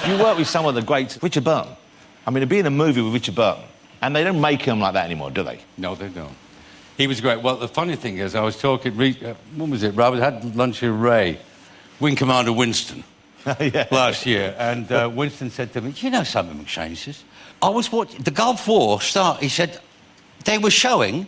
You work with some of the greats. Richard Burton. I mean, to be in a movie with Richard Burton, and they don't make him like that anymore, do they? No, they don't. He was great. Well, the funny thing is, I was talking... when was it? I had lunch with Ray, Wing Commander Winston, last year, and Winston said to me, "You know something, McShane?" He says, "I was watching the Gulf War start." He said, "They were showing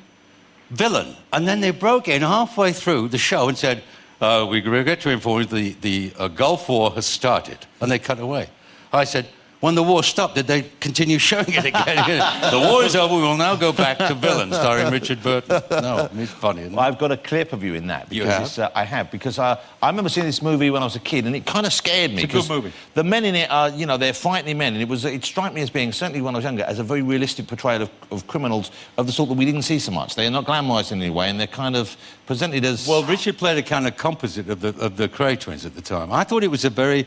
Villain, and then they broke in halfway through the show and said, we regret to inform you the Gulf War has started," and they cut away. I said, "When the war stopped, did they continue showing it again?" "The war is over, we will now go back to Villain," starring Richard Burton. No, it's funny, isn't it? Well, I've got a clip of you in that. You have? I have, because I remember seeing this movie when I was a kid, and it kind of scared me. It's a good movie. The men in it are, you know, they're fighting men, and it struck me as being, certainly when I was younger, as a very realistic portrayal of criminals of the sort that we didn't see so much. They're not glamorised in any way, and they're kind of presented as... Well, Richard played a kind of composite of the Cray twins at the time. I thought it was a very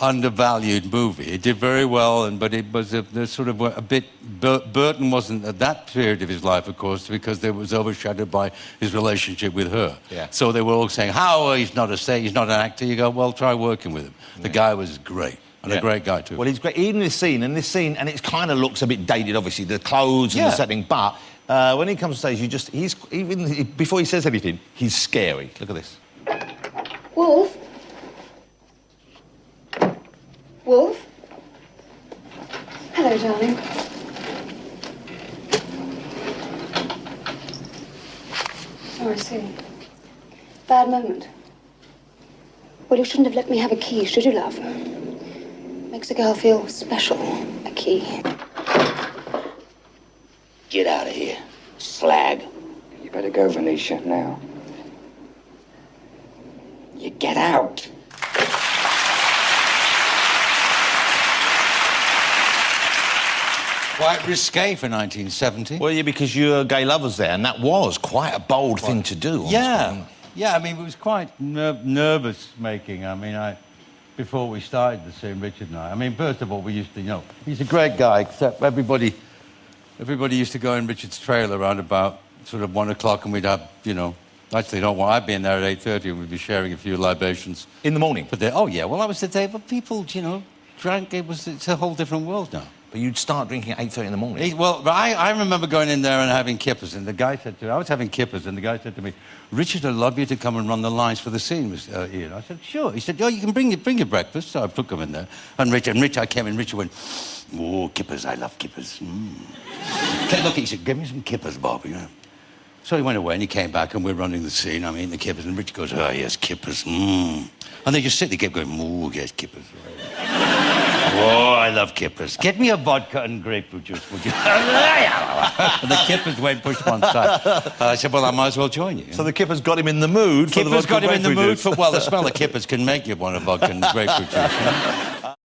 undervalued movie. It did very well, but it was a sort of a bit... Burton wasn't at that period of his life, of course, because it was overshadowed by his relationship with her. Yeah. So they were all saying, "How? He's not an actor." You go, "Well, try working with him." The guy was great, and a great guy too. Well, he's great. Even this scene, and it kind of looks a bit dated, obviously, the clothes and the setting, but when he comes on stage, before he says anything, he's scary. Look at this. Wolf? Wolf? Hello, darling. Oh, I see. Bad moment. Well, you shouldn't have let me have a key, should you, love? Makes a girl feel special, a key. Get out of here, slag. You better go, Venetia, now. You get out. Quite risque for 1970. Well, yeah, because you're gay lovers there, and that was quite a bold thing to do. Yeah, I mean, it was quite nervous-making. I mean, before we started the scene, Richard and I mean, first of all, we used to, you know, he's a great guy, except everybody used to go in Richard's trailer around about sort of 1 o'clock, and we'd have, you know, actually, I'd be in there at 8:30, and we'd be sharing a few libations. In the morning? But oh, yeah, well, that was the day, but people, you know, drank, it's a whole different world now. But you'd start drinking at 8:30 in the morning? Well, I remember going in there and having kippers, and the guy said to me, I was having kippers, and the guy said to me, "Richard, I'd love you to come and run the lines for the scene, Mr. Ian." I said, "Sure." He said, "Oh, you can bring your breakfast." So I took him in there, and Richard, I came in, Richard went, "Oh, kippers, I love kippers." Look, he said, "Give me some kippers, Bob," you know. So he went away, and he came back, and we're running the scene. I'm eating the kippers, and Richard goes, "Oh, yes, kippers, And they just sit there, kept going, "Oh, yes, kippers." "Oh, I love kippers. Get me a vodka and grapefruit juice, would you?" And the kippers went pushed one side. I said, "Well, I might as well join you." So the kippers got him in the mood for the vodka and grapefruit juice. Well, the smell of kippers can make you want a vodka and grapefruit juice. You know?